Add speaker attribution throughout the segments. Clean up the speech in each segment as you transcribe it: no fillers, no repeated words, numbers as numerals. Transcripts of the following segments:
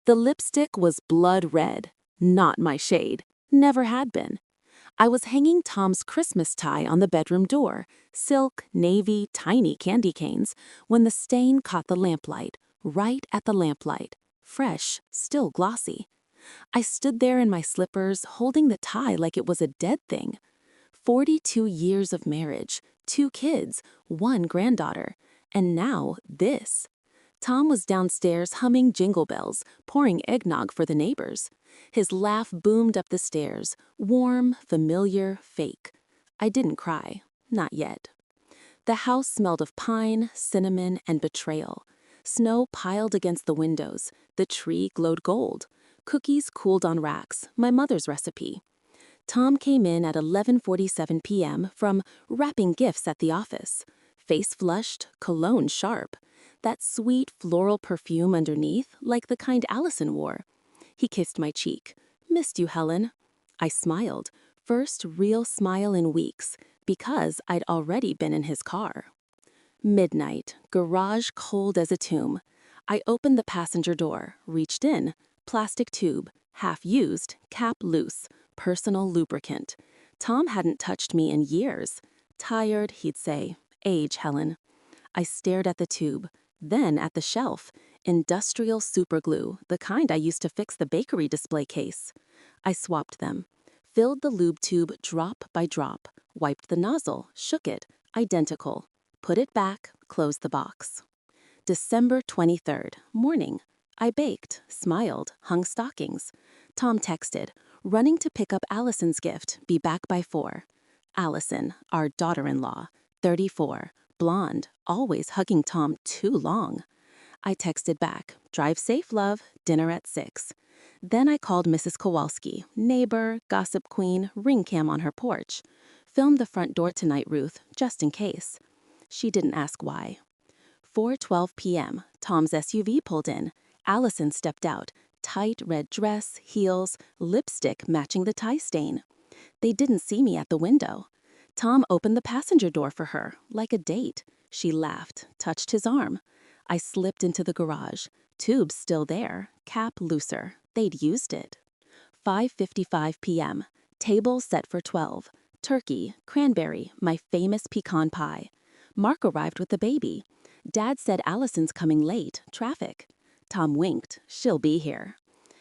Speaker 1: The lipstick was blood red, not my shade, never had been. I was hanging Tom's Christmas tie on the bedroom door, silk, navy, tiny candy canes, when the stain caught the lamplight, right at the lamplight, fresh, still glossy. I stood there in my slippers, holding the tie like it was a dead thing. 42 years of marriage, 2 kids, 1 granddaughter, and now this. Tom was downstairs humming jingle bells, pouring eggnog for the neighbors. His laugh boomed up the stairs, warm, familiar, fake. I didn't cry, not yet. The house smelled of pine, cinnamon, and betrayal. Snow piled against the windows. The tree glowed gold. Cookies cooled on racks, my mother's recipe. Tom came in at 11:47 p.m. from wrapping gifts at the office. Face flushed, cologne sharp. That sweet floral perfume underneath, like the kind Allison wore. He kissed my cheek. "Missed you, Helen." I smiled, first real smile in weeks, because I'd already been in his car. Midnight, garage cold as a tomb. I opened the passenger door, reached in, plastic tube, half used, cap loose, personal lubricant. Tom hadn't touched me in years. Tired, he'd say. Age, Helen. I stared at the tube, then at the shelf. Industrial superglue, the kind I used to fix the bakery display case. I swapped them. Filled the lube tube drop by drop, wiped the nozzle, shook it, identical. Put it back, closed the box. December 23rd, morning. I baked, smiled, hung stockings. Tom texted, running to pick up Allison's gift, be back by 4. Allison, our daughter-in-law, 34, blonde, always hugging Tom too long. I texted back, drive safe, love, dinner at 6. Then I called Mrs. Kowalski, neighbor, gossip queen, ring cam on her porch. Filmed the front door tonight, Ruth, just in case. She didn't ask why. 4:12 p.m., Tom's SUV pulled in. Allison stepped out, tight red dress, heels, lipstick matching the tie stain. They didn't see me at the window. Tom opened the passenger door for her, like a date. She laughed, touched his arm. I slipped into the garage. Tubes still there, cap looser. They'd used it. 5:55 p.m., table set for 12. Turkey, cranberry, my famous pecan pie. Mark arrived with the baby. Dad said Allison's coming late, traffic. Tom winked, she'll be here.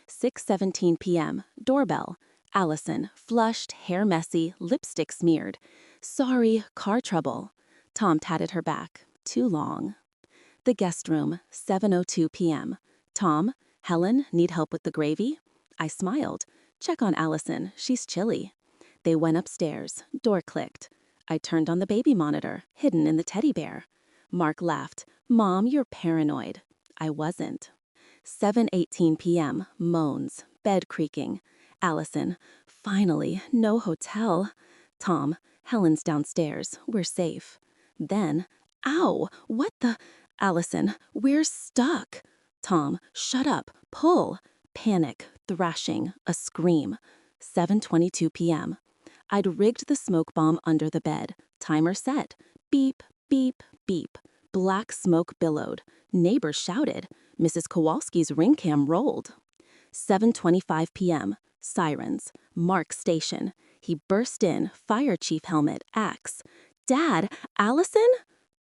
Speaker 1: 6:17 p.m., doorbell. Allison, flushed, hair messy, lipstick smeared. Sorry, car trouble. Tom patted her back, too long. The guest room, 7:02 p.m. Tom, Helen, need help with the gravy? I smiled. Check on Allison, she's chilly. They went upstairs, door clicked. I turned on the baby monitor, hidden in the teddy bear. Mark laughed. Mom, you're paranoid. I wasn't. 7:18 p.m., moans, bed creaking. Allison, finally, no hotel. Tom, Helen's downstairs, we're safe. Then, ow, what the? Allison, we're stuck. Tom, shut up, pull. Panic, thrashing, a scream. 7:22 p.m. I'd rigged the smoke bomb under the bed. Timer set. Beep, beep, beep. Black smoke billowed. Neighbors shouted. Mrs. Kowalski's ring cam rolled. 7:25 p.m. Sirens. Mark station. He burst in, fire chief helmet, axe. Dad, Allison?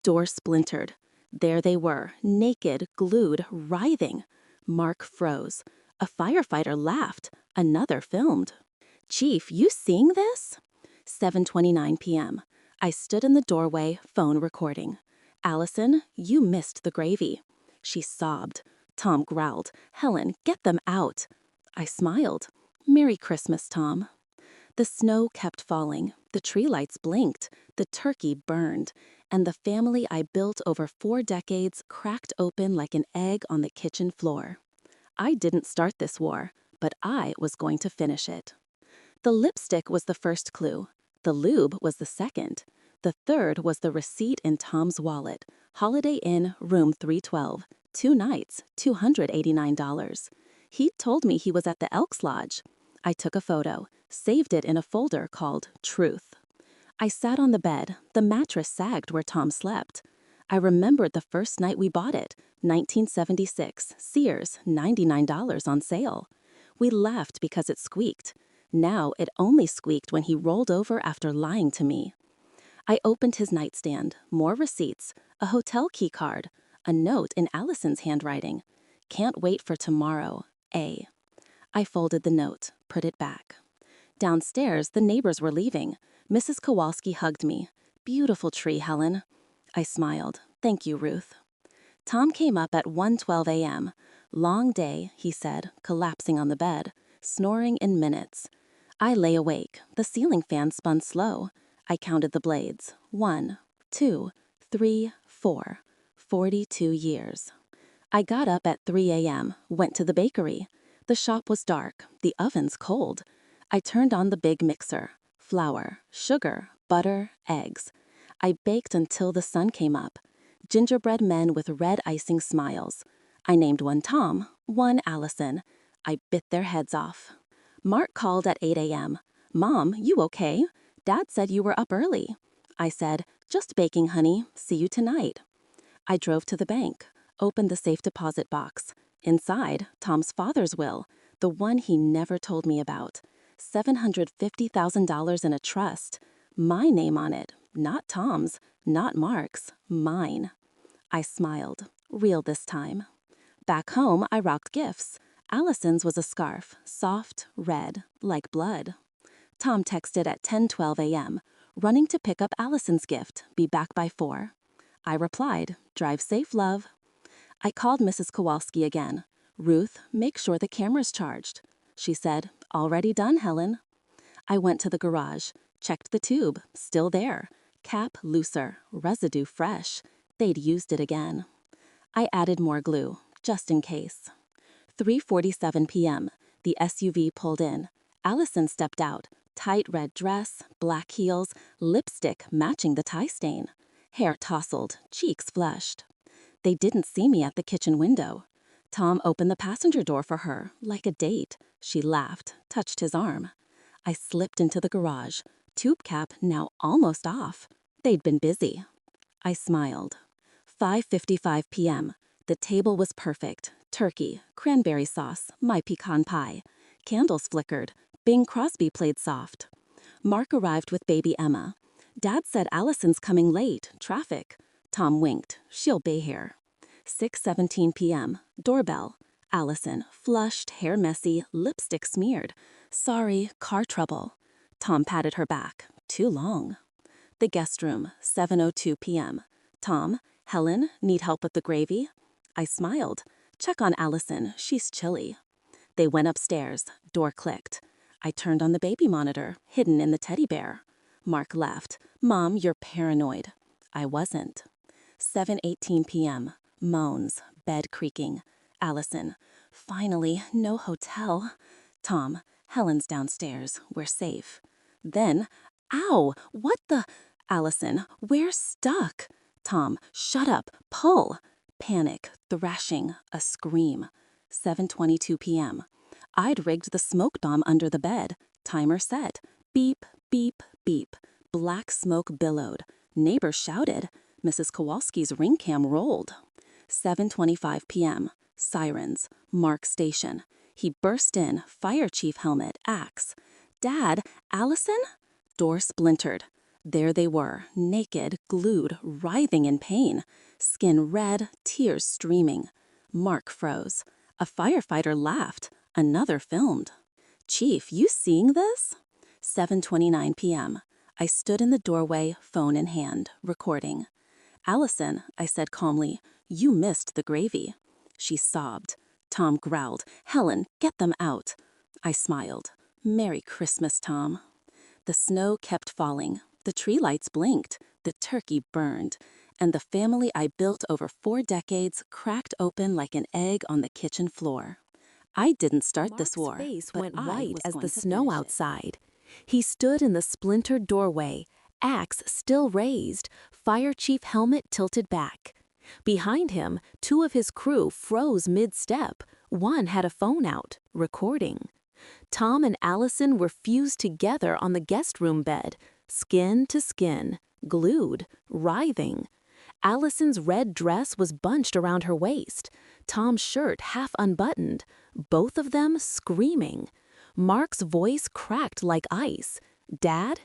Speaker 1: Door splintered. There they were, naked, glued, writhing. Mark froze. A firefighter laughed. Another filmed. Chief, you seeing this? 7:29 p.m. I stood in the doorway, phone recording. Allison, you missed the gravy. She sobbed. Tom growled, Helen, get them out. I smiled. Merry Christmas, Tom. The snow kept falling. The tree lights blinked. The turkey burned. And the family I built over 4 decades cracked open like an egg on the kitchen floor. I didn't start this war, but I was going to finish it. The lipstick was the first clue. The lube was the second. The third was the receipt in Tom's wallet. Holiday Inn, room 312. 2 nights, $289. He'd told me he was at the Elks Lodge. I took a photo, saved it in a folder called Truth. I sat on the bed. The mattress sagged where Tom slept. I remembered the first night we bought it, 1976, Sears, $99 on sale. We laughed because it squeaked. Now it only squeaked when he rolled over after lying to me. I opened his nightstand, more receipts, a hotel key card, a note in Allison's handwriting. Can't wait for tomorrow, A. I folded the note, put it back. Downstairs, the neighbors were leaving. Mrs. Kowalski hugged me. Beautiful tree, Helen. I smiled. Thank you, Ruth. Tom came up at 1:12 a.m. Long day, he said, collapsing on the bed, snoring in minutes. I lay awake. The ceiling fan spun slow. I counted the blades. 1, 2, 3, 4. 42 years. I got up at 3 a.m., went to the bakery. The shop was dark, the oven's cold. I turned on the big mixer. Flour, sugar, butter, eggs. I baked until the sun came up. Gingerbread men with red icing smiles. I named one Tom, one Allison. I bit their heads off. Mark called at 8 a.m. Mom, you okay? Dad said you were up early. I said, just baking, honey. See you tonight. I drove to the bank, opened the safe deposit box. Inside, Tom's father's will, the one he never told me about. $750,000 in a trust. My name on it, not Tom's, not Mark's, mine. I smiled, real this time. Back home, I rocked gifts. Allison's was a scarf, soft, red, like blood. Tom texted at 10:12 a.m., running to pick up Allison's gift, be back by 4. I replied, drive safe, love. I called Mrs. Kowalski again. Ruth, make sure the camera's charged. She said, already done, Helen. I went to the garage, checked the tube, still there. Cap looser, residue fresh. They'd used it again. I added more glue, just in case. 3:47 p.m., the SUV pulled in. Allison stepped out, tight red dress, black heels, lipstick matching the tie stain. Hair tousled, cheeks flushed. They didn't see me at the kitchen window. Tom opened the passenger door for her, like a date. She laughed, touched his arm. I slipped into the garage, tube cap now almost off. They'd been busy. I smiled. 5:55 p.m. The table was perfect. Turkey, cranberry sauce, my pecan pie. Candles flickered. Bing Crosby played soft. Mark arrived with baby Emma. Dad said Allison's coming late, traffic. Tom winked. She'll be here. 6:17 p.m. Doorbell. Allison, flushed, hair messy, lipstick smeared. Sorry, car trouble. Tom patted her back. Too long. The guest room, 7:02 p.m. Tom, Helen, need help with the gravy? I smiled. Check on Allison, she's chilly. They went upstairs. Door clicked. I turned on the baby monitor, hidden in the teddy bear. Mark left. Mom, you're paranoid. I wasn't. 7:18 p.m. Moans, bed creaking. Allison, finally, no hotel. Tom, Helen's downstairs, we're safe. Then, ow, what the? Allison, we're stuck. Tom, shut up, pull. Panic, thrashing, a scream. 7:22 p.m. I'd rigged the smoke bomb under the bed. Timer set. Beep, beep, beep. Black smoke billowed. Neighbors shouted. Mrs. Kowalski's ring cam rolled. 7:25 p.m. Sirens. Mark Station. He burst in, fire chief helmet, axe. Dad, Allison? Door splintered. There they were, naked, glued, writhing in pain. Skin red, tears streaming. Mark froze. A firefighter laughed. Another filmed. Chief, you seeing this? 7:29 p.m. I stood in the doorway, phone in hand, recording. Allison, I said calmly, you missed the gravy. She sobbed. Tom growled, Helen, get them out. I smiled. Merry Christmas, Tom. The snow kept falling. The tree lights blinked. The turkey burned. And the family I built over 4 decades cracked open like an egg on the kitchen floor. I didn't start this war,
Speaker 2: Mark's face
Speaker 1: but
Speaker 2: went
Speaker 1: I
Speaker 2: white
Speaker 1: was
Speaker 2: as
Speaker 1: going
Speaker 2: the
Speaker 1: to
Speaker 2: snow
Speaker 1: finish it.
Speaker 2: outside. He stood in the splintered doorway, axe still raised, fire chief helmet tilted back. Behind him, 2 of his crew froze mid-step. One had a phone out, recording. Tom and Allison were fused together on the guest room bed, skin to skin, glued, writhing. Allison's red dress was bunched around her waist, Tom's shirt half unbuttoned, both of them screaming. Mark's voice cracked like ice. "Dad?"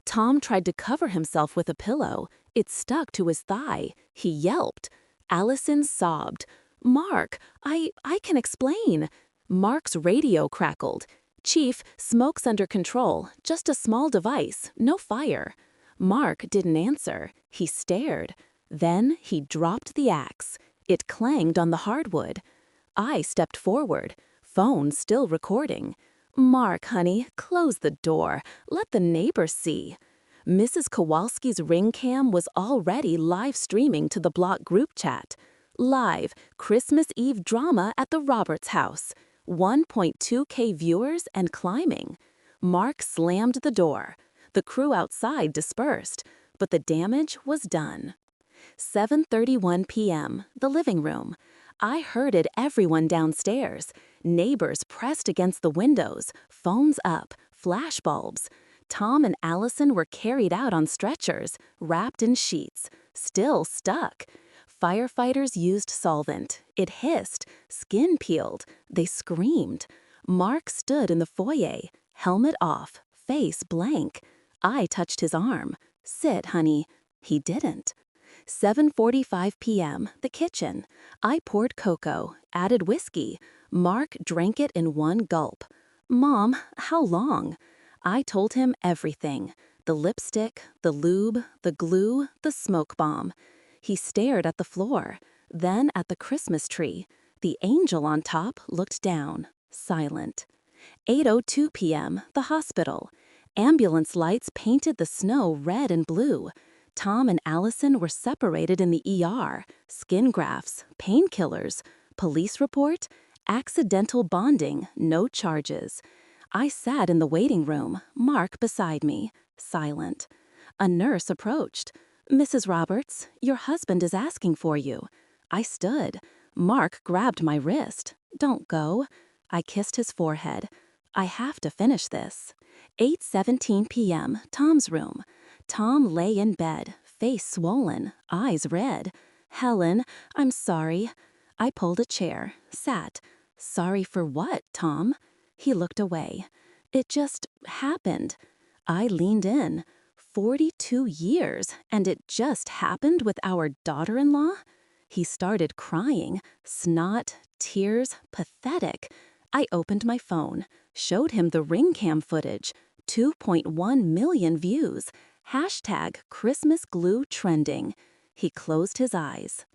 Speaker 2: Tom tried to cover himself with a pillow. It stuck to his thigh. He yelped. Allison sobbed. "Mark, I can explain." Mark's radio crackled. "Chief, smoke's under control, just a small device, no fire." Mark didn't answer. He stared. Then he dropped the axe. It clanged on the hardwood. I stepped forward, phone still recording. "Mark, honey, close the door. Let the neighbors see." Mrs. Kowalski's ring cam was already live streaming to the block group chat. Live, Christmas Eve drama at the Roberts house. 1.2K viewers and climbing. Mark slammed the door. The crew outside dispersed, but the damage was done. 7:31 p.m., the living room. I herded everyone downstairs. Neighbors pressed against the windows, phones up, flashbulbs. Tom and Allison were carried out on stretchers, wrapped in sheets, still stuck. Firefighters used solvent. It hissed, skin peeled. They screamed. Mark stood in the foyer, helmet off, face blank. I touched his arm. "Sit, honey." He didn't. 7:45 p.m., the kitchen. I poured cocoa, added whiskey. Mark drank it in one gulp. "Mom, how long?" I told him everything. The lipstick, the lube, the glue, the smoke bomb. He stared at the floor, then at the Christmas tree. The angel on top looked down, silent. 8:02 p.m., the hospital. Ambulance lights painted the snow red and blue. Tom and Allison were separated in the ER. Skin grafts, painkillers, police report, accidental bonding, no charges. I sat in the waiting room, Mark beside me, silent. A nurse approached. "Mrs. Roberts, your husband is asking for you." I stood. Mark grabbed my wrist. "Don't go." I kissed his forehead. "I have to finish this." 8:17 p.m., Tom's room. Tom lay in bed, face swollen, eyes red. "Helen, I'm sorry." I pulled a chair, sat. "Sorry for what, Tom?" He looked away. "It just happened." I leaned in. 42 years, and it just happened with our daughter-in-law? He started crying, snot, tears, pathetic. I opened my phone, showed him the ring cam footage, 2.1 million views, hashtag Christmas glue trending. He closed his eyes.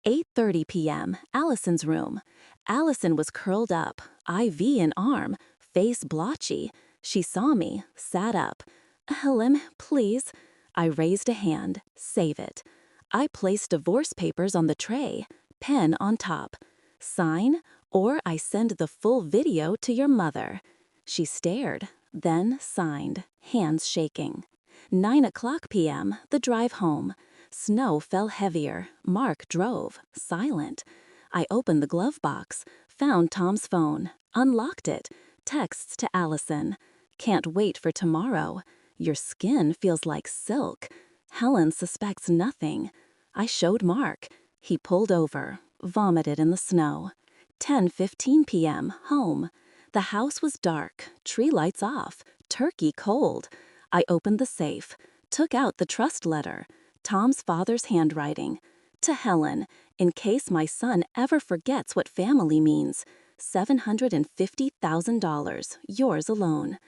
Speaker 2: 8:30 p.m., Allison's room. Allison was curled up, IV in arm, face blotchy. She saw me, sat up. "Helen, please." I raised a hand, save it. I placed divorce papers on the tray, pen on top. "Sign, or I send the full video to your mother." She stared, then signed, hands shaking. 9:00 p.m., the drive home. Snow fell heavier. Mark drove, silent. I opened the glove box, found Tom's phone, unlocked it. Texts to Allison. "Can't wait for tomorrow. Your skin feels like silk. Helen suspects nothing." I showed Mark. He pulled over, vomited in the snow. 10:15 p.m., home. The house was dark, tree lights off, turkey cold. I opened the safe, took out the trust letter, Tom's father's handwriting. "To Helen, in case my son ever forgets what family means. $750,000, yours alone."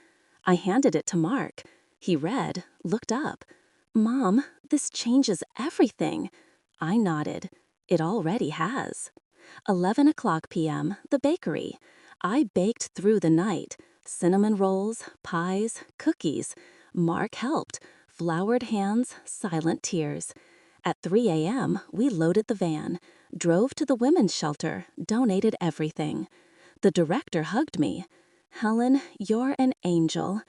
Speaker 2: I handed it to Mark. He read, looked up. "Mom, this changes everything." I nodded. It already has. 11:00 p.m., the bakery. I baked through the night. Cinnamon rolls, pies, cookies. Mark helped. Floured hands, silent tears. At 3 a.m., we loaded the van, drove to the women's shelter, donated everything. The director hugged me. "Helen, you're an angel."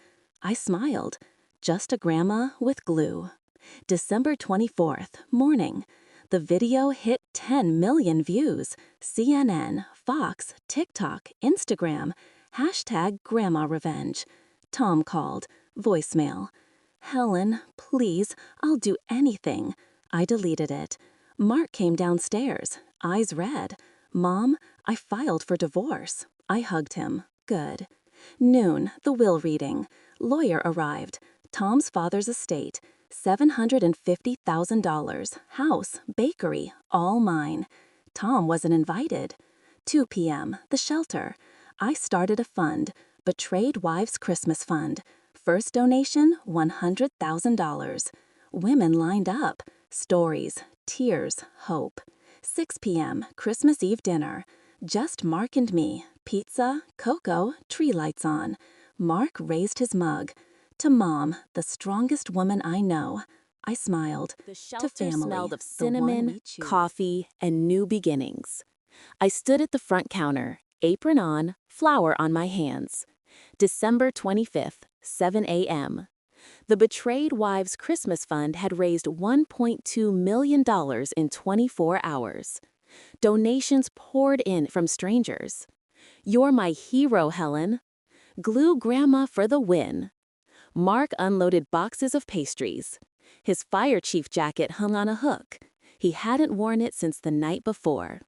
Speaker 2: I smiled. Just a grandma with glue. December 24th, morning. The video hit 10 million views. CNN, Fox, TikTok, Instagram. Hashtag Grandma Revenge. Tom called. Voicemail. "Helen, please, I'll do anything." I deleted it. Mark came downstairs, eyes red. Mom, I filed for divorce. I hugged him. Good. Noon, the will reading. Lawyer arrived. Tom's father's estate. $750,000. House, bakery, all mine. Tom wasn't invited. 2 p.m., the shelter. I started a fund, Betrayed Wives Christmas Fund. First donation, $100,000. Women lined up. Stories, tears, hope. 6 p.m., Christmas Eve dinner. Just Mark and me. Pizza, cocoa, tree lights on. Mark raised his mug. To Mom, the strongest woman I know. I smiled.
Speaker 1: The
Speaker 2: To
Speaker 1: shelter
Speaker 2: family,
Speaker 1: smelled of
Speaker 2: the one
Speaker 1: cinnamon,
Speaker 2: we choose.
Speaker 1: coffee, and new beginnings. I stood at the front counter, apron on, flour on my hands. December 25th, 7 a.m. The Betrayed Wives Christmas Fund had raised $1.2 million in 24 hours. Donations poured in from strangers. You're my hero, Helen. Glue Grandma for the win. Mark unloaded boxes of pastries. His fire chief jacket hung on a hook. He hadn't worn it since the night before.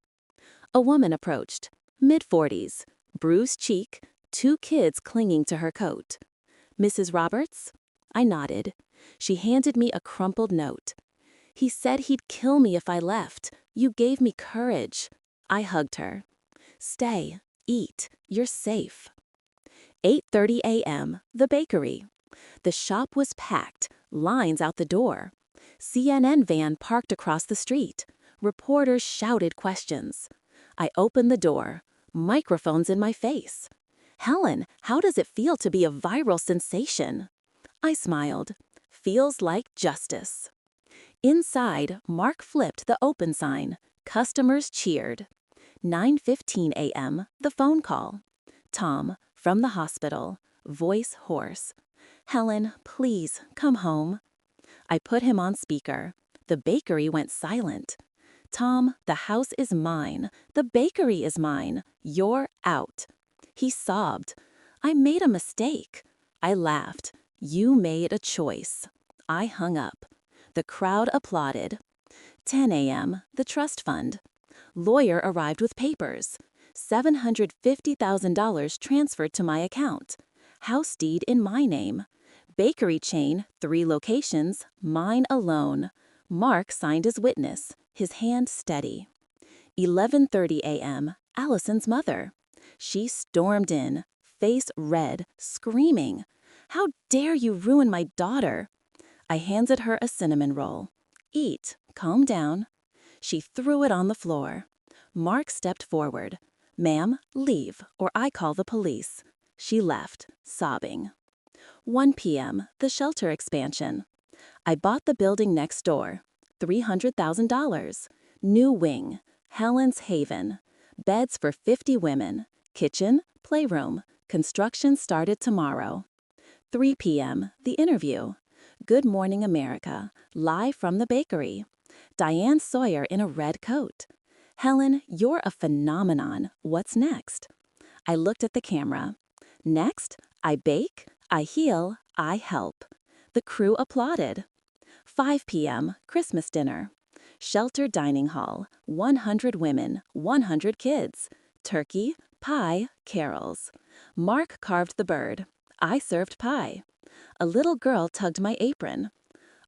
Speaker 1: A woman approached, mid-40s, bruised cheek, 2 kids clinging to her coat. Mrs. Roberts? I nodded. She handed me a crumpled note. He said he'd kill me if I left. You gave me courage. I hugged her. Stay, eat, you're safe. 8:30 a.m., the bakery. The shop was packed, lines out the door. CNN van parked across the street. Reporters shouted questions. I opened the door, microphones in my face. Helen, how does it feel to be a viral sensation? I smiled. Feels like justice. Inside, Mark flipped the open sign. Customers cheered. 9:15 a.m., the phone call. Tom, from the hospital, voice hoarse. Helen, please, come home. I put him on speaker. The bakery went silent. Tom, the house is mine. The bakery is mine. You're out. He sobbed. I made a mistake. I laughed. You made a choice. I hung up. The crowd applauded. 10 a.m., the trust fund. Lawyer arrived with papers. $750,000 transferred to my account. House deed in my name. Bakery chain, 3 locations, mine alone. Mark signed as witness, his hand steady. 11:30 a.m., Allison's mother. She stormed in, face red, screaming. How dare you ruin my daughter? I handed her a cinnamon roll. Eat, calm down. She threw it on the floor. Mark stepped forward. Ma'am, leave, or I call the police. She left, sobbing. 1 p.m., the shelter expansion. I bought the building next door. $300,000. New wing. Helen's Haven. Beds for 50 women. Kitchen, playroom. Construction started tomorrow. 3 p.m., the interview. Good Morning America, live from the bakery. Diane Sawyer in a red coat. Helen, you're a phenomenon. What's next? I looked at the camera. Next, I bake, I heal, I help. The crew applauded. 5 p.m., Christmas dinner. Shelter dining hall, 100 women, 100 kids. Turkey, pie, carols. Mark carved the bird. I served pie. A little girl tugged my apron.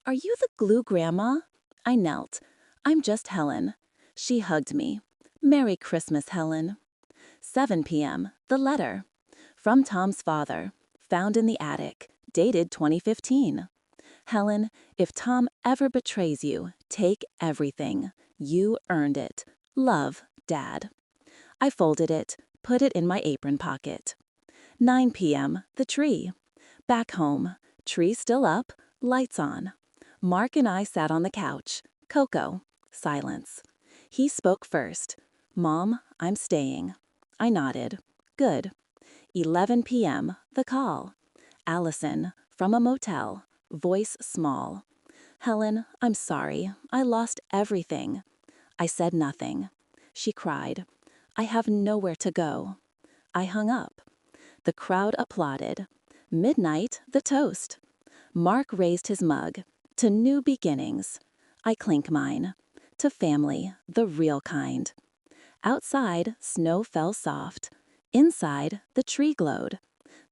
Speaker 1: Are you the glue grandma? I knelt. I'm just Helen. She hugged me. Merry Christmas, Helen. 7 p.m., the letter. From Tom's father. Found in the attic. Dated 2015. Helen, if Tom ever betrays you, take everything. You earned it. Love, Dad. I folded it, put it in my apron pocket. 9 p.m., the tree. Back home. Tree still up, lights on. Mark and I sat on the couch. Coco. Silence. He spoke first. Mom, I'm staying. I nodded. Good. 11 p.m., the call. Allison, from a motel. Voice small. Helen, I'm sorry. I lost everything. I said nothing. She cried. I have nowhere to go. I hung up. The crowd applauded. Midnight, the toast. Mark raised his mug. To new beginnings. I clink mine.
Speaker 2: to family, the real kind. Outside, snow fell soft. Inside, the tree glowed.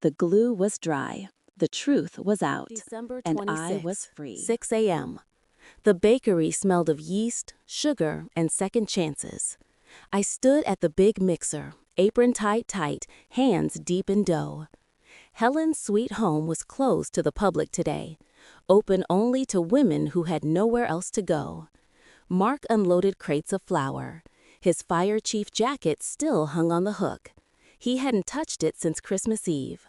Speaker 2: The glue was dry. The truth was out.
Speaker 1: December
Speaker 2: And I was
Speaker 1: 26,
Speaker 2: free.
Speaker 1: 6 a.m. The bakery smelled of yeast, sugar, and second chances. I stood at the big mixer, apron tight, hands deep in dough. Helen's sweet home was closed to the public today, open only to women who had nowhere else to go. Mark unloaded crates of flour. His fire chief jacket still hung on the hook. He hadn't touched it since Christmas Eve.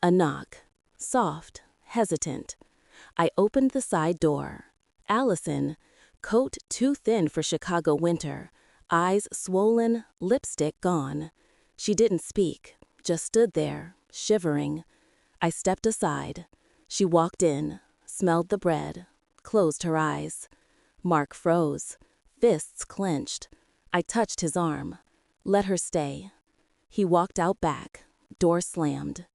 Speaker 1: A knock. Soft, hesitant. I opened the side door. Allison, coat too thin for Chicago winter, eyes swollen, lipstick gone. She didn't speak, just stood there, shivering. I stepped aside. She walked in, smelled the bread, closed her eyes. Mark froze, fists clenched. I touched his arm. Let her stay. He walked out back, door slammed.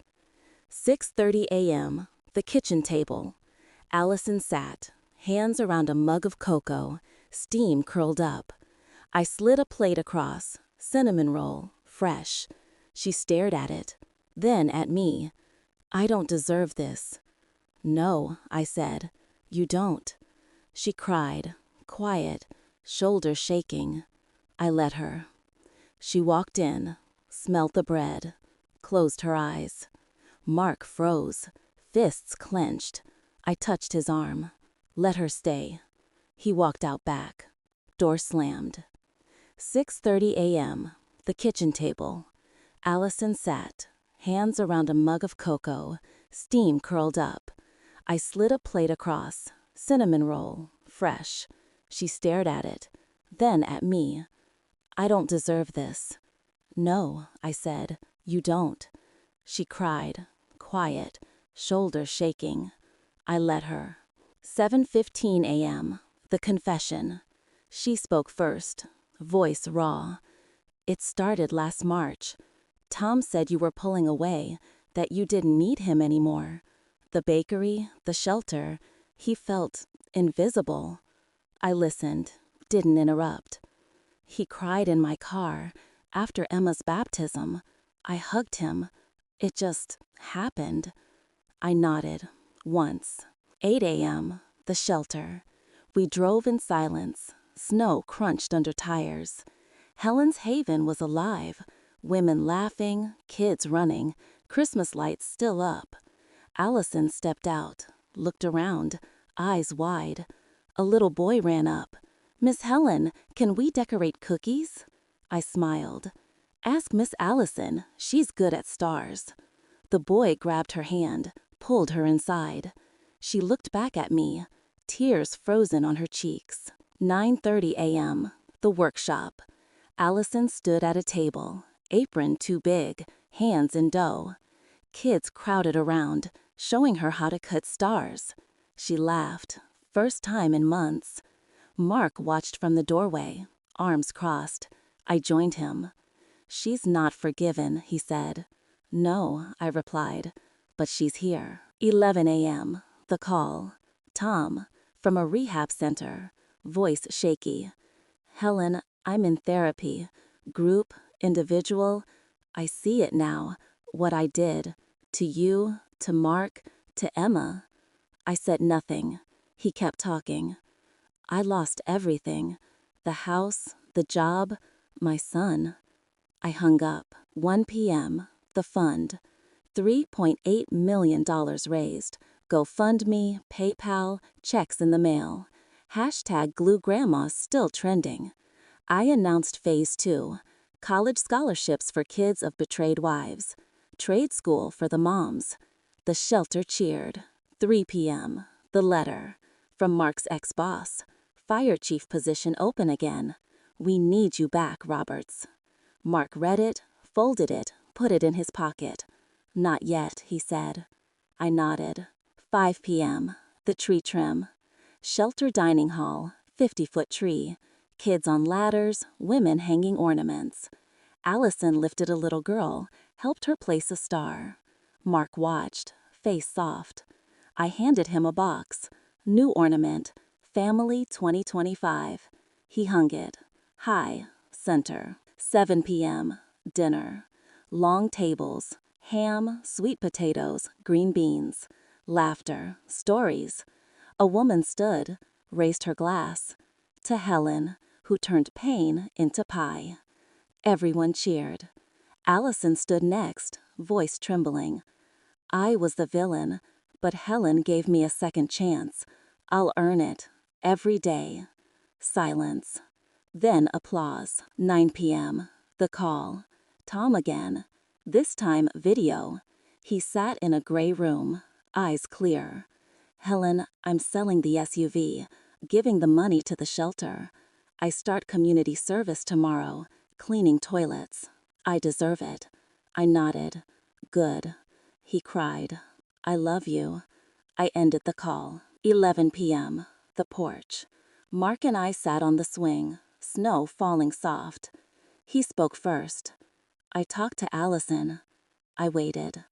Speaker 1: 6:30 a.m., the kitchen table. Allison sat, hands around a mug of cocoa, steam curled up. I slid a plate across, cinnamon roll, fresh. She stared at it, then at me. I don't deserve this. No, I said, you don't. She cried, quiet, shoulders shaking. I let her. She walked in, smelled the bread, closed her eyes. Mark froze, fists clenched. I touched his arm. Let her stay. He walked out back. Door slammed. 6:30 a.m., the kitchen table. Allison sat, hands around a mug of cocoa, steam curled up. I slid a plate across, cinnamon roll, fresh. She stared at it, then at me. I don't deserve this. No, I said, you don't. She cried, quiet, shoulders shaking. I let her. 7:15 a.m., the confession. She spoke first, voice raw. It started last March. Tom said you were pulling away, that you didn't need him anymore. The bakery, the shelter, he felt invisible. I listened, didn't interrupt. He cried in my car, after Emma's baptism. I hugged him. It just happened. I nodded, once. 8 a.m., the shelter. We drove in silence. Snow crunched under tires. Helen's Haven was alive. Women laughing, kids running, Christmas lights still up. Allison stepped out, looked around, eyes wide. A little boy ran up. Miss Helen, can we decorate cookies? I smiled. Ask Miss Allison, she's good at stars. The boy grabbed her hand, pulled her inside. She looked back at me, tears frozen on her cheeks. 9:30 a.m., the workshop. Allison stood at a table, apron too big, hands in dough. Kids crowded around, showing her how to cut stars. She laughed, first time in months. Mark watched from the doorway, arms crossed. I joined him. She's not forgiven, he said. No, I replied, but she's here. 11 a.m., the call. Tom, from a rehab center, voice shaky. Helen, I'm in therapy. Group, individual. I see it now, what I did. To you, to Mark, to Emma. I said nothing. He kept talking. I lost everything. The house, the job, my son. I hung up. 1 p.m., the fund. $3.8 million raised. GoFundMe, PayPal, checks in the mail. Hashtag Glue Grandma still trending. I announced Phase 2, college scholarships for kids of betrayed wives, trade school for the moms. The shelter cheered. 3 p.m., the letter. From Mark's ex-boss. Fire chief position open again. We need you back, Roberts. Mark read it, folded it, put it in his pocket. Not yet, he said. I nodded. 5 p.m., the tree trim. Shelter dining hall, 50-foot tree. Kids on ladders, women hanging ornaments. Allison lifted a little girl, helped her place a star. Mark watched, face soft. I handed him a box. New ornament, Family 2025.
Speaker 2: He hung it. High, center. 7 p.m., dinner. Long tables, ham, sweet potatoes, green beans. Laughter, stories. A woman stood, raised her glass. To Helen, who turned pain into pie. Everyone cheered. Allison stood next, voice trembling. I was the villain, but Helen gave me a second chance. I'll earn it, every day. Silence. Then applause. 9 p.m., the call. Tom again. This time video. He sat in a gray room, eyes clear. Helen, I'm selling the SUV, giving the money to the shelter. I start community service tomorrow, cleaning toilets. I deserve it. I nodded. Good. He cried. I love you. I ended the call. 11 p.m., the porch. Mark and I sat on the swing, snow falling soft. He spoke first. I talked to Allison. I waited.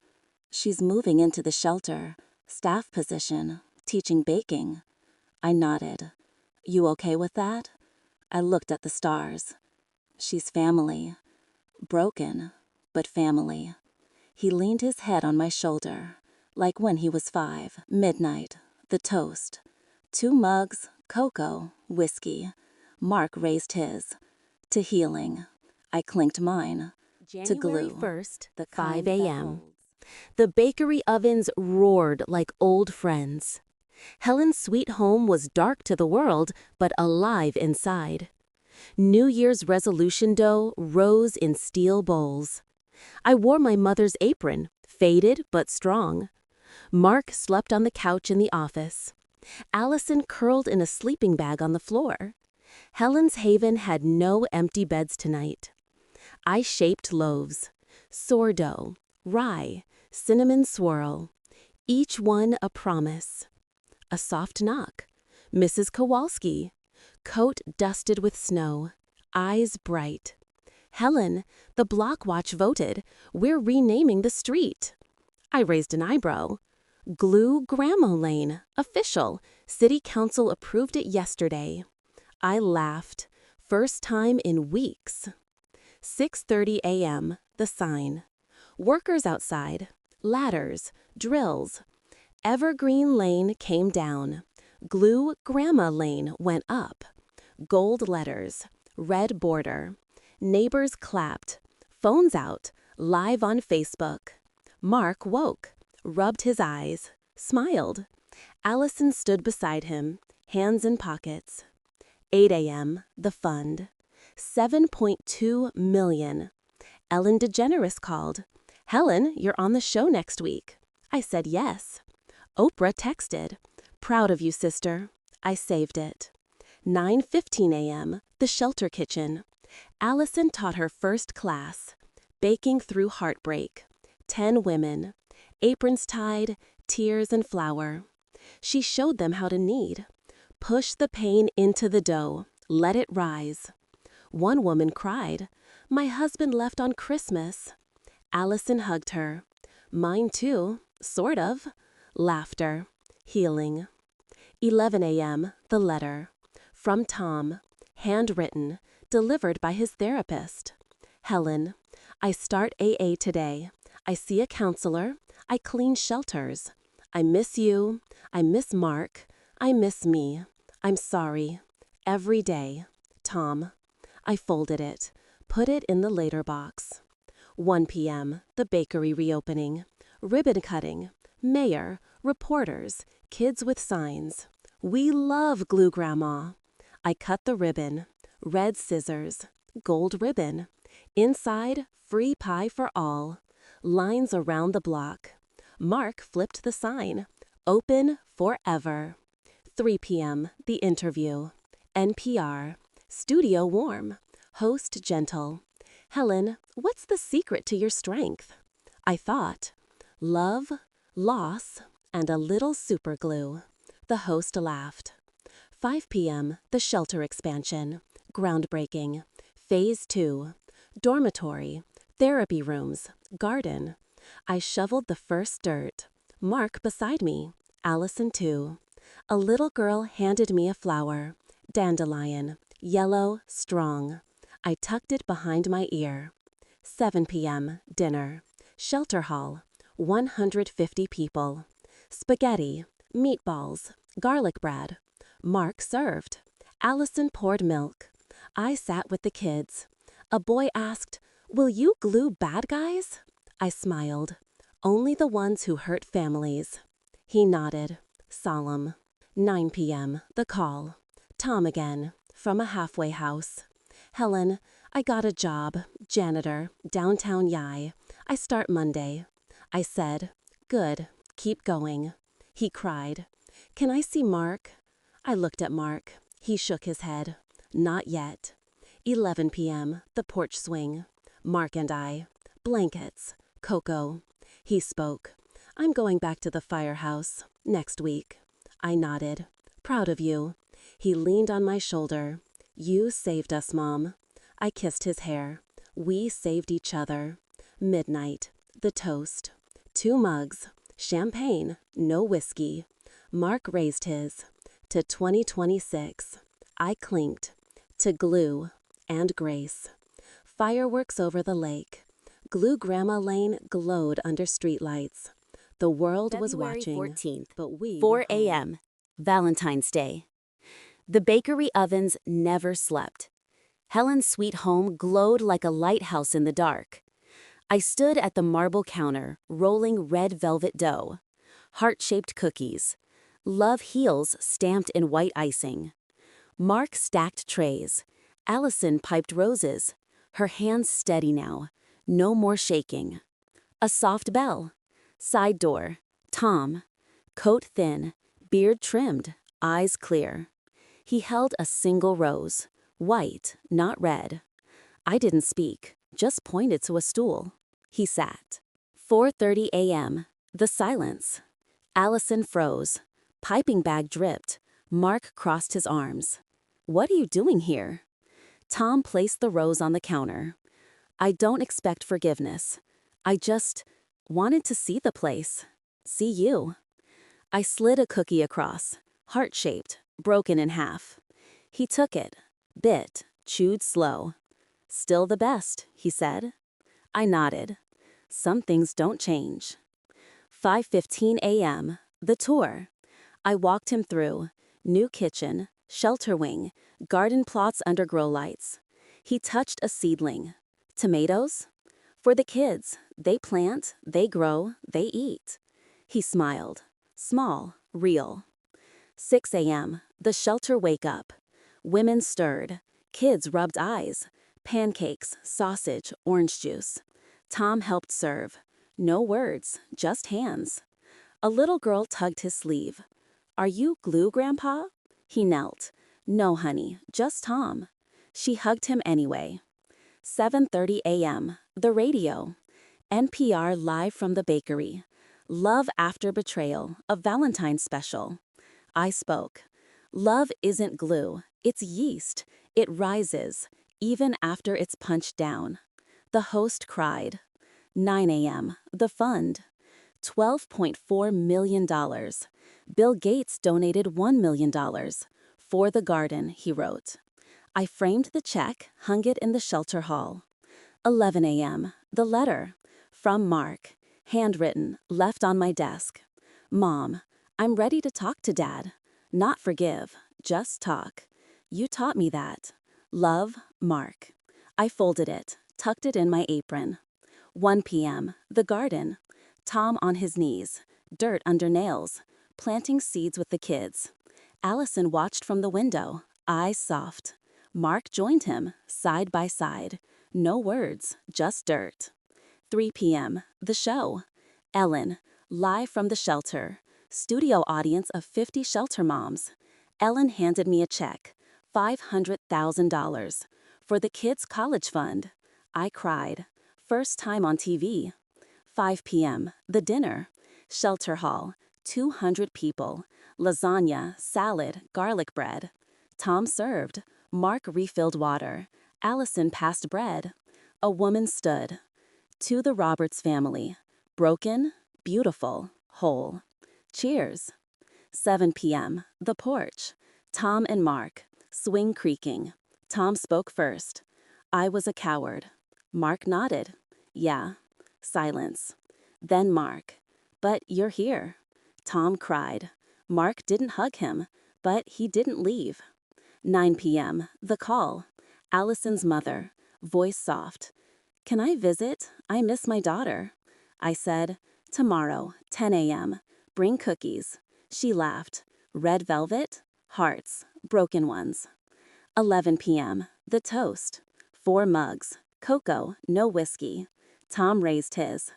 Speaker 2: She's moving into the shelter, staff position, teaching baking. I nodded. You okay with that? I looked at the stars. She's family. Broken, but family. He leaned his head on my shoulder, like when he was 5. Midnight, the toast. 2 mugs, cocoa, whiskey. Mark raised his. To healing. I clinked mine. To
Speaker 1: January
Speaker 2: glue.
Speaker 1: 1st,
Speaker 2: The
Speaker 1: 5
Speaker 2: kind that
Speaker 1: a.m.
Speaker 2: holds.
Speaker 1: The bakery ovens roared like old friends. Helen's sweet home was dark to the world, but alive inside. New Year's resolution dough rose in steel bowls. I wore my mother's apron, faded but strong. Mark slept on the couch in the office. Allison curled in a sleeping bag on the floor. Helen's haven had no empty beds tonight. I shaped loaves. Sourdough, rye, cinnamon swirl. Each one a promise. A soft knock. Mrs. Kowalski. Coat dusted with snow. Eyes bright. Helen, the block watch voted. We're renaming the street. I raised an eyebrow. Glue Grandma Lane. Official. City Council approved it yesterday. I laughed. First time in weeks. 6:30 a.m., the sign. Workers outside. Ladders. Drills. Evergreen Lane came down. Glue Grandma Lane went up. Gold letters. Red border. Neighbors clapped. Phones out. Live on Facebook. Mark woke. Rubbed his eyes. Smiled. Allison stood beside him, hands in pockets. 8 a.m., the fund. 7.2 million. Ellen DeGeneres called. Helen, you're on the show next week. I said yes. Oprah texted. Proud of you, sister. I saved it. 9:15 a.m., the shelter kitchen. Allison taught her first class. Baking through heartbreak. 10 women. Aprons tied, tears and flour. She showed them how to knead. Push the pain into the dough. Let it rise. One woman cried, My husband left on Christmas. Allison hugged her. Mine too, sort of. Laughter. Healing. 11 a.m., the letter. From Tom. Handwritten. Delivered by his therapist. Helen, I start AA today. I see a counselor. I clean shelters. I miss you. I miss Mark. I miss me. I'm sorry. Every day. Tom. I folded it. Put it in the later box. 1 p.m., the bakery reopening. Ribbon cutting. Mayor. Reporters. Kids with signs. We love Glue Grandma. I cut the ribbon. Red scissors. Gold ribbon. Inside, free pie for all. Lines around the block. Mark flipped the sign. Open forever. 3 p.m., the interview. NPR. Studio warm. Host gentle. Helen, what's the secret to your strength? I thought. Love, loss, and a little superglue. The host laughed. 5 p.m., the shelter expansion. Groundbreaking. Phase 2. Dormitory. Therapy rooms. Garden. I shoveled the first dirt. Mark beside me. Allison too. A little girl handed me a flower. Dandelion.
Speaker 2: Yellow, strong. I tucked it behind my ear. 7 p.m., dinner. Shelter hall, 150 people. Spaghetti, meatballs, garlic bread. Mark served. Allison poured milk. I sat with the kids. A boy asked, "Will you glue bad guys?" I smiled. "Only the ones who hurt families." He nodded, solemn. 9 p.m., the call. Tom again, from a halfway house. "Helen, I got a job, janitor, downtown Yai. I start Monday." I said, "Good, keep going." He cried, "Can I see Mark?" I looked at Mark. He shook his head. "Not yet." 11 p.m., the porch swing. Mark and I. Blankets. Cocoa. He spoke. "I'm going back to the firehouse. Next week." I nodded. "Proud of you." He leaned on my shoulder. "You saved us, Mom." I kissed his hair. We saved each other. Midnight. The toast. 2 mugs. Champagne, no whiskey. Mark raised his. To 2026. I clinked. To glue and grace. Fireworks over the lake. Glue Grandma Lane glowed under streetlights. The world was
Speaker 1: February
Speaker 2: watching,
Speaker 1: 14th,
Speaker 2: but we
Speaker 1: 4
Speaker 2: were home.
Speaker 1: a.m., Valentine's Day. The bakery ovens never slept. Helen's sweet home glowed like a lighthouse in the dark. I stood at the marble counter, rolling red velvet dough, heart-shaped cookies, love heels stamped in white icing. Mark stacked trays. Allison piped roses, her hands steady now, no more shaking. A soft bell. Side door. Tom. Coat thin, beard trimmed, eyes clear. He held a single rose, white, not red. I didn't speak, just pointed to a stool. He sat. 4:30 a.m. The silence. Allison froze. Piping bag dripped. Mark crossed his arms. "What are you doing here?" Tom placed the rose on the counter. "I don't expect forgiveness. I just wanted to see the place. See you." I slid a cookie across, heart-shaped, broken in half. He took it, bit, chewed slow. "Still the best," he said. I nodded. Some things don't change. 5:15 a.m., the tour. I walked him through. New kitchen, shelter wing, garden plots under grow lights. He touched a seedling. "Tomatoes?" "For the kids. They plant, they grow, they eat." He smiled. Small, real. 6 a.m., the shelter wake up. Women stirred. Kids rubbed eyes. Pancakes, sausage, orange juice. Tom helped serve. No words, just hands. A little girl tugged his sleeve. "Are you glue, Grandpa?" He knelt. "No, honey, just Tom." She hugged him anyway. 7:30 a.m., the radio. NPR live from the bakery. Love After Betrayal, a Valentine's special. I spoke. "Love isn't glue, it's yeast. It rises, even after it's punched down." The host cried. 9 a.m., the fund. $12.4 million. Bill Gates donated $1 million. For the garden, he wrote. I framed the check, hung it in the shelter hall. 11 a.m., the letter. From Mark. Handwritten, left on my desk. "Mom, I'm ready to talk to Dad. Not forgive, just talk. You taught me that. Love, Mark." I folded it, tucked it in my apron. 1 p.m., the garden. Tom on his knees, dirt under nails, planting seeds with the kids. Allison watched from the window, eyes soft. Mark joined him, side by side. No words, just dirt. 3 p.m., the show. Ellen, live from the shelter. Studio audience of 50 shelter moms. Ellen handed me a check, $500,000, for the kids' college fund. I cried. First time on TV. 5 p.m., the dinner. Shelter hall, 200 people. Lasagna, salad, garlic bread. Tom served. Mark refilled water. Allison passed bread. A woman stood. To the Roberts family. Broken, beautiful, whole. Cheers. 7 p.m., the porch. Tom and Mark. Swing creaking.
Speaker 2: Tom spoke first. I was a coward. Mark nodded. Yeah. Silence. Then Mark. But you're here. Tom cried. Mark didn't hug him, but he didn't leave. 9 p.m. The call. Allison's mother. Voice soft. Can I visit? I miss my daughter. I said, tomorrow, 10 a.m. Bring cookies. She laughed. Red velvet? Hearts. Broken ones. 11 p.m. The toast. 4 mugs. Cocoa, no whiskey. Tom raised his.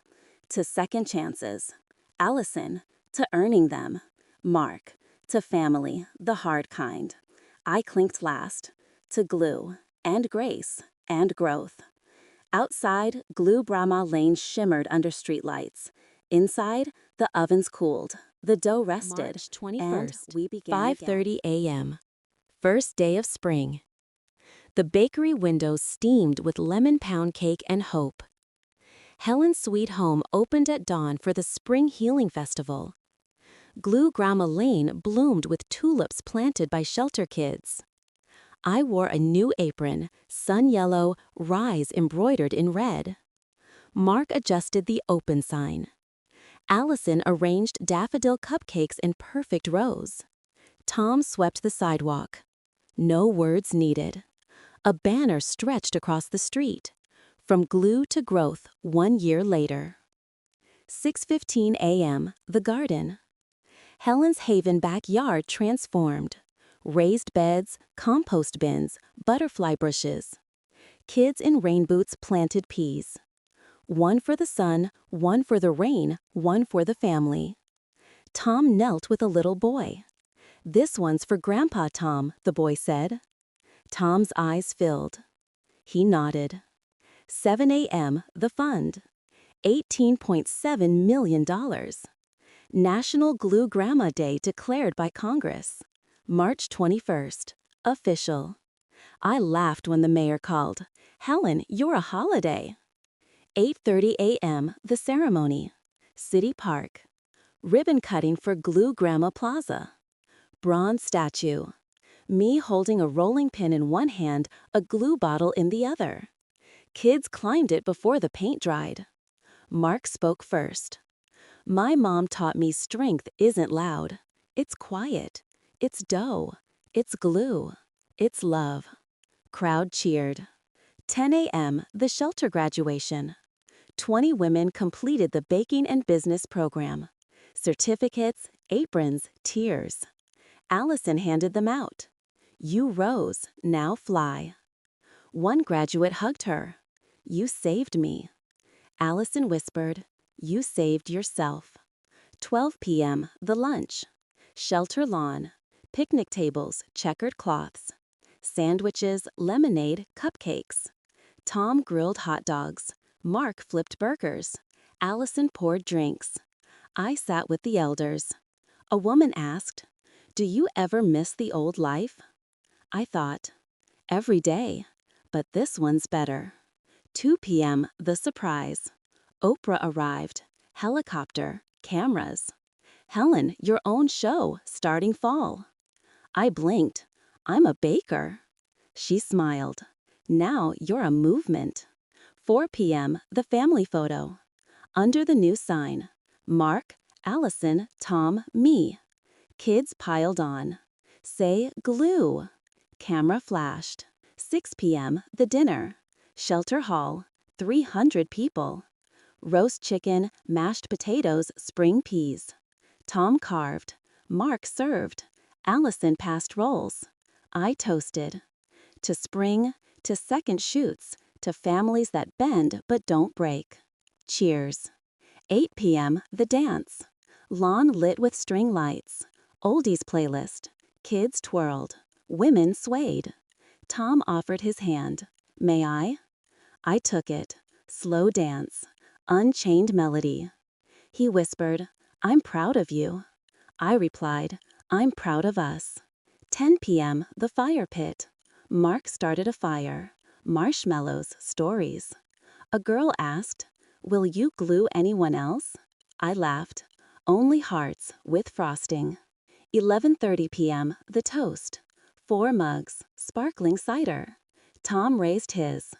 Speaker 2: To second chances. Allison. To earning them. Mark. To family, the hard kind. I clinked last. To glue. And grace. And growth. Outside, Glue Brahma Lane shimmered under streetlights. Inside, the ovens cooled. The dough rested.
Speaker 1: March 21st,
Speaker 2: and we began
Speaker 1: 5:30 a.m. First day of spring. The bakery windows steamed with lemon pound cake and hope. Helen's sweet home opened at dawn for the Spring Healing Festival. Glue Grandma Lane bloomed with tulips planted by shelter kids. I wore a new apron, sun yellow, rise embroidered in red. Mark adjusted the open sign. Allison arranged daffodil cupcakes in perfect rows. Tom swept the sidewalk. No words needed. A banner stretched across the street. From glue to growth 1 year later. 6:15 a.m. The garden. Helen's Haven backyard transformed. Raised beds, compost bins, butterfly bushes. Kids in rain boots planted peas. 1 for the sun, 1 for the rain, 1 for the family. Tom knelt with a little boy. This one's for Grandpa Tom, the boy said. Tom's eyes filled. He nodded. 7 a.m. The fund. $18.7 million. National Glue Grandma Day declared by Congress. March 21st. Official. I laughed when the mayor called. Helen, you're a holiday. 8:30 a.m. The ceremony. City Park. Ribbon cutting for Glue Grandma Plaza. Bronze statue. Me holding a rolling pin in one hand, a glue bottle in the other. Kids climbed it before the paint dried. Mark spoke first. My mom taught me strength isn't loud. It's quiet. It's dough. It's glue. It's love. Crowd cheered. 10 a.m. The shelter graduation. 20 women completed the baking and business program. Certificates, aprons, tears. Allison handed them out. You rose, now fly. One graduate hugged her. You saved me. Allison whispered, you saved yourself. 12 p.m. The lunch. Shelter lawn. Picnic tables, checkered cloths. Sandwiches, lemonade, cupcakes. Tom grilled hot dogs. Mark flipped burgers. Allison poured drinks. I sat with the elders. A woman asked, do you ever miss the old life? I thought, every day, but this one's better. 2 p.m. The surprise. Oprah arrived. Helicopter, cameras. Helen, your own show, starting fall. I blinked. I'm a baker. She smiled. Now you're a movement. 4 p.m. The family photo. Under the new sign. Mark, Allison, Tom, me. Kids piled on. Say glue. Camera flashed. 6 p.m. The dinner. Shelter hall. 300 people. Roast chicken, mashed potatoes, spring peas. Tom carved. Mark served. Allison passed rolls. I toasted. To spring, to second shoots, to families that bend but don't break. Cheers. 8 p.m. The dance. Lawn lit with string lights. Oldies playlist. Kids twirled. Women swayed. Tom offered his hand. May I? I took it. Slow dance. Unchained melody. He whispered, I'm proud of you. I replied, I'm proud of us. 10 p.m. The fire pit. Mark started a fire. Marshmallows, stories. A girl asked, will you glue anyone else? I laughed. Only hearts with frosting. 11:30 p.m. The toast. 4 mugs, sparkling cider.
Speaker 2: Tom raised his.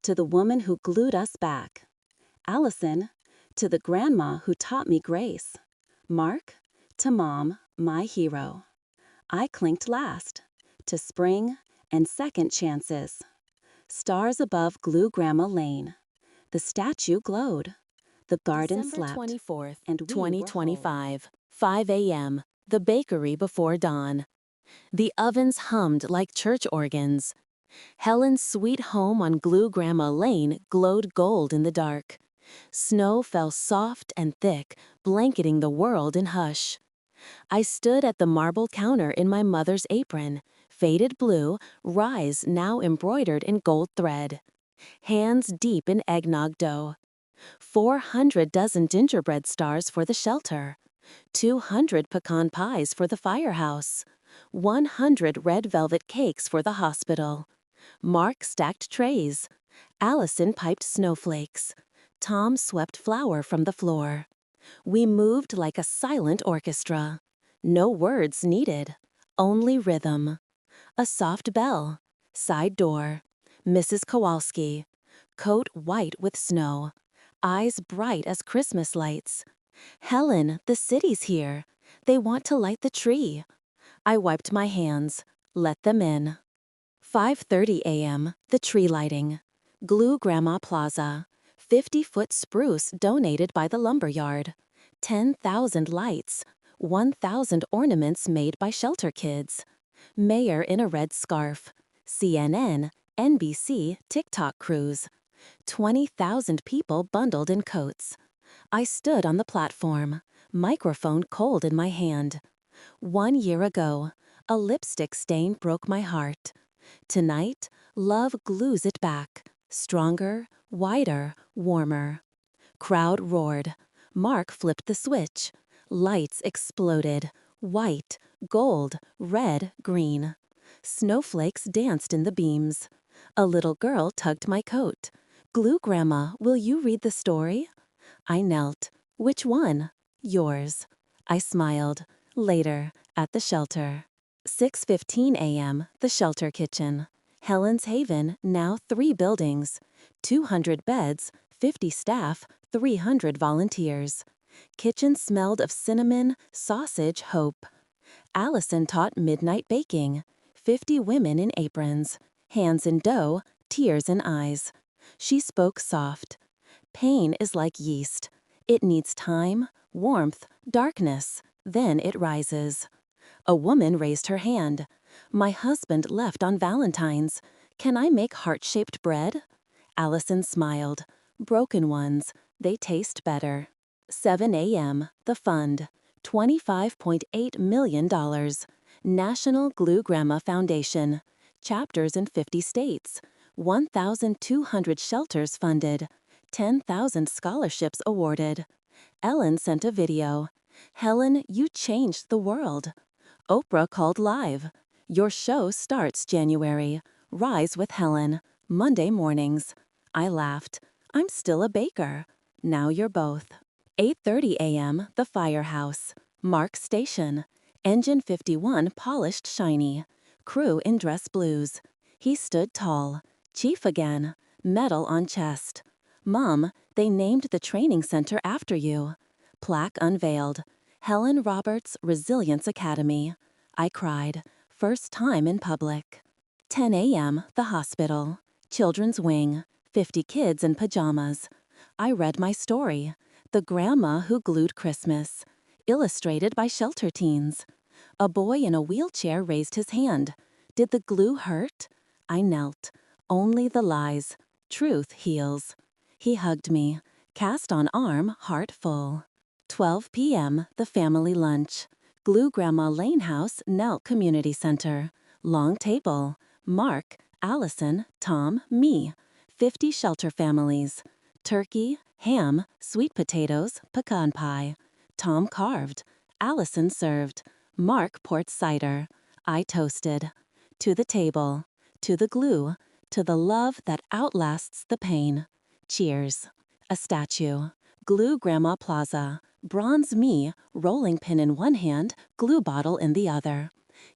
Speaker 2: To the woman who glued us back. Allison, to the grandma who taught me grace. Mark, to Mom, my hero. I clinked last, to spring and second chances. Stars above Glue Grandma Lane. The statue glowed. The garden
Speaker 1: December
Speaker 2: slept.
Speaker 1: 24th,
Speaker 2: And we were whole.
Speaker 1: 2025, 5 a.m., the bakery before dawn. The ovens hummed like church organs. Helen's sweet home on Glue Grandma Lane glowed gold in the dark. Snow fell soft and thick, blanketing the world in hush. I stood at the marble counter in my mother's apron, faded blue, rise now embroidered in gold thread. Hands deep in eggnog dough. 400 dozen gingerbread stars for the shelter. 200 pecan pies for the firehouse. 100 red velvet cakes for the hospital. Mark stacked trays. Allison piped snowflakes. Tom swept flour from the floor. We moved like a silent orchestra. No words needed, only rhythm. A soft bell. Side door. Mrs. Kowalski. Coat white with snow. Eyes bright as Christmas lights. Helen, the city's here. They want to light the tree. I wiped my hands. Let them in. 5:30 a.m., the tree lighting. Glue Grandma Plaza. 50-foot spruce donated by the lumberyard. 10,000 lights. 1,000 ornaments made by shelter kids. Mayor in a red scarf. CNN, NBC, TikTok crews. 20,000 people bundled in coats. I stood on the platform, microphone cold in my hand. 1 year ago, a lipstick stain broke my heart. Tonight, love glues it back, stronger, wider, warmer. Crowd roared. Mark flipped the switch. Lights exploded. White, gold, red, green. Snowflakes danced in the beams. A little girl tugged my coat. Glue Grandma, will you read the story? I knelt. Which one? Yours. I smiled. Later, at the shelter. 6:15 a.m., the shelter kitchen. Helen's Haven, now 3 buildings. 200 beds, 50 staff, 300 volunteers. Kitchen smelled of cinnamon, sausage, hope. Allison taught midnight baking. 50 women in aprons. Hands in dough, tears in eyes. She spoke soft. Pain is like yeast. It needs time, warmth, darkness, then it rises. A woman raised her hand. My husband left on Valentine's. Can I make heart-shaped bread? Allison smiled. Broken ones. They taste better. 7 a.m. The fund. $25.8 million. National Glue Grandma Foundation. Chapters in 50 states. 1,200 shelters funded. 10,000 scholarships awarded. Ellen sent a video. Helen, you changed the world. Oprah called live. Your show starts January. Rise with Helen. Monday mornings. I laughed. I'm still a baker. Now you're both. 8:30 a.m. The firehouse. Mark Station. Engine 51 polished shiny. Crew in dress blues. He stood tall. Chief again. Medal on chest. Mom, they named the training center after you. Plaque unveiled. Helen Roberts Resilience Academy. I cried. First time in public. 10 a.m. The hospital. Children's wing. 50 kids in pajamas. I read my story. The Grandma Who Glued Christmas. Illustrated by shelter teens. A boy in a wheelchair raised his hand. Did the glue hurt? I knelt. Only the lies. Truth heals. He hugged me. Cast on arm, heart full. 12 p.m. The family lunch. Glue Grandma Lane House, Knelt Community Center. Long table. Mark, Allison, Tom, me. 50 shelter families. Turkey, ham, sweet potatoes, pecan pie. Tom carved. Allison served. Mark poured cider. I toasted. To the table. To the glue. To the love that outlasts the pain. Cheers. A statue. Glue Grandma Plaza. Bronze me, rolling pin in one hand, glue bottle in the other.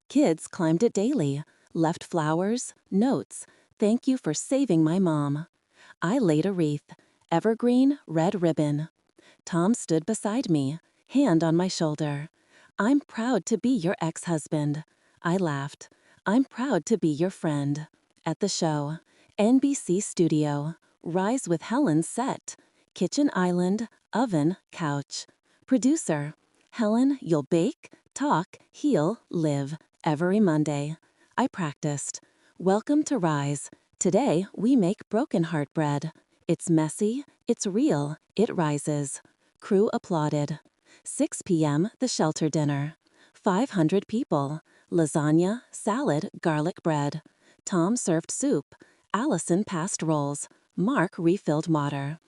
Speaker 1: Kids climbed it daily. Left flowers, notes.
Speaker 2: Thank you for saving my mom. I laid a wreath, evergreen, red ribbon. Tom stood beside me, hand on my shoulder. I'm proud to be your ex-husband. I laughed. I'm proud to be your friend. At the show, NBC Studio, Rise with Helen set, kitchen island, oven, couch. Producer, Helen, you'll bake, talk, heal, live, every Monday. I practiced. Welcome to Rise. Today we make broken heart bread. It's messy, it's real, it rises. Crew applauded. 6 p.m. the shelter dinner. 500 people. Lasagna, salad, garlic bread. Tom served soup. Allison passed rolls. Mark refilled water.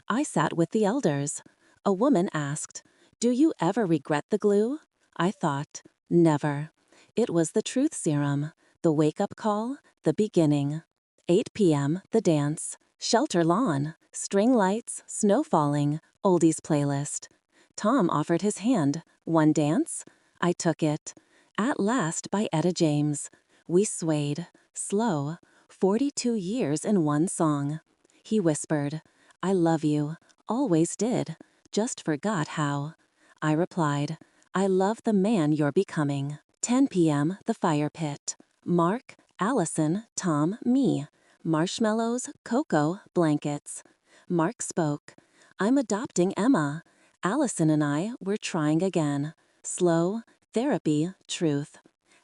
Speaker 2: I sat with the elders. A woman asked, "Do you ever regret the glue?" I thought, never. It was the truth serum, the wake-up call, the beginning. 8 p.m. the dance. Shelter lawn, string lights, snow falling, oldies playlist. Tom offered his hand. One dance? I took it. At Last by Etta James. We swayed, slow, 42 years in one song. He whispered, "I love you, always did, just forgot how." I replied, "I love the man you're becoming." 10 p.m. the fire pit. Mark, Allison, Tom, me. Marshmallows, cocoa, blankets. Mark spoke, "I'm adopting Emma." Allison and I were trying again. Slow, therapy, truth.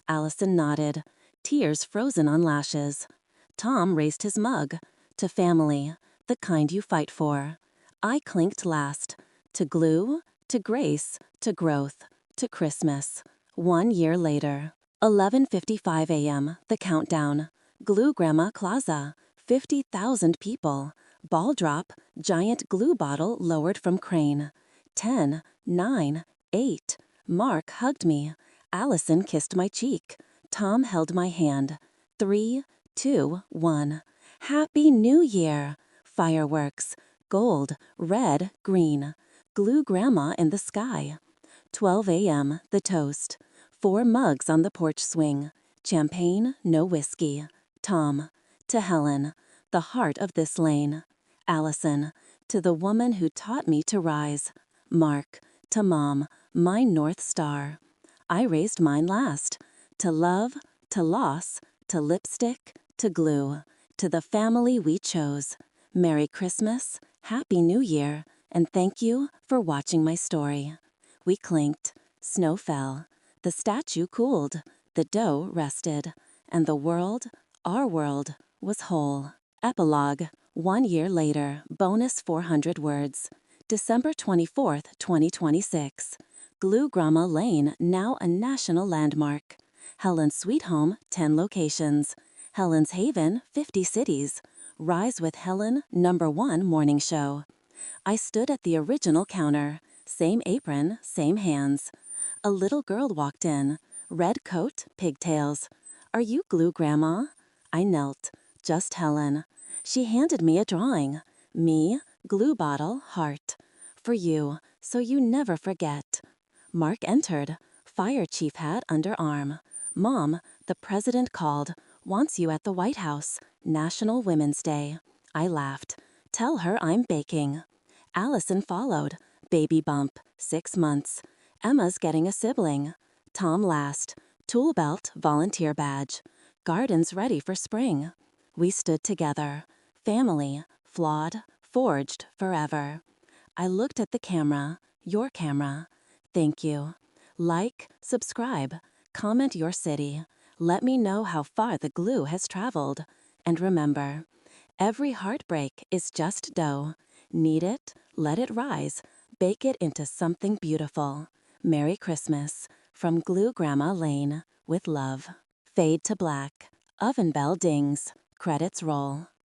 Speaker 2: Allison nodded, tears frozen on lashes. Tom raised his mug. To family, the kind you fight for. I clinked last. To glue, to grace, to growth, to Christmas. 1 year later. 11:55 a.m. the countdown. Glue Grandma Plaza. 50,000 people. Ball drop, giant glue bottle lowered from crane. 10, 9, 8. Mark hugged me. Allison kissed my cheek. Tom held my hand. 3, 2, 1. Happy New Year! Fireworks. Gold, red, green. Glue Grandma in the sky. 12 a.m. the toast. 4 mugs on the porch swing. Champagne, no whiskey. Tom. To Helen, the heart of this lane. Allison. To the woman who taught me to rise. Mark. To Mom, my North Star. I raised mine last. To love, to loss, to lipstick, to glue. To the family we chose. Merry Christmas, Happy New Year, and thank you for watching my story. We clinked. Snow fell. The statue cooled. The dough rested. And the world, our world, was whole. Epilogue. 1 year later, bonus 400 words. December 24, 2026. Glue Grandma Lane, now a national landmark. Helen's Sweet Home, 10 locations. Helen's Haven, 50 cities. Rise with Helen, #1 morning show. I stood at the original counter. Same apron, same hands. A little girl walked in. Red coat, pigtails. "Are you Glue Grandma?" I knelt. Just Helen. She handed me a drawing. Me, glue bottle, heart. For you, so you never forget. Mark entered. Fire chief hat under arm. "Mom, the president called. Wants you at the White House. National Women's Day." I laughed. "Tell her I'm baking." Allison followed. Baby bump, 6 months. Emma's getting a sibling. Tom last. Tool belt, volunteer badge. Gardens ready for spring. We stood together. Family, flawed, forged forever. I looked at the camera, your camera. Thank you. Like, subscribe, comment your city. Let me know how far the glue has traveled. And remember, every heartbreak is just dough. Knead it, let it rise, bake it into something beautiful. Merry Christmas, from Glue Grandma Lane, with love. Fade to black. Oven bell dings. Credits roll.